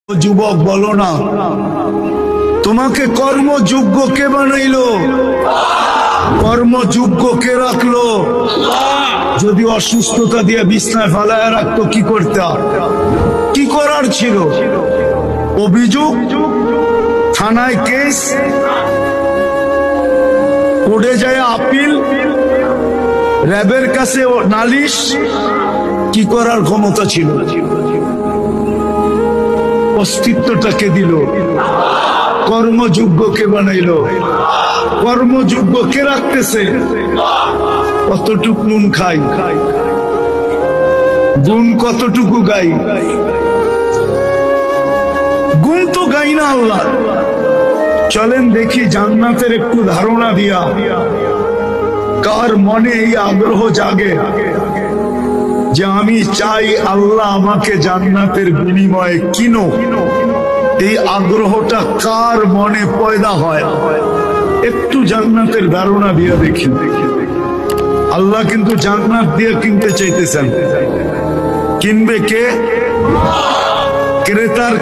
যুবক বলো না, তোমাকে কর্মযোগ্য কে বানাইলো? কর্মযোগ্য কে রাখলো? যদি অসুস্থতা দিয়ে বিছনায় ফালায় রাখতো কি করতে? কি করার ছিল? অভিযোগ, থানায় কেস, কোর্টে যায় আপিল, র্যাবের কাছে নালিশ, কি করার ক্ষমতা ছিল? অস্তিত্বটাকে দিল, কর্মযোগ্যকে বানাইলো। কর্মযোগ্য কে রাখতেছে? কতটুকু নুন খাই, গুণ কতটুকু গাই? গুণ তো গাই না আল্লাহ। চলেন দেখি জান্নাতের একটু ধারণা দিয়া কার মনে এই আগ্রহ জাগে যে আমি চাই আল্লাহ আমাকে জান্নাতের বিনিময়ে কিনো। এই আগ্রহটা কার মনে পয়দা হয়? একটু জান্নাতের ধারণা দিয়া দেখি। আল্লাহ কিন্তু জান্নাত দিয়ে কিনতে চাইতেছেন। কিনবে কে? ক্রেতার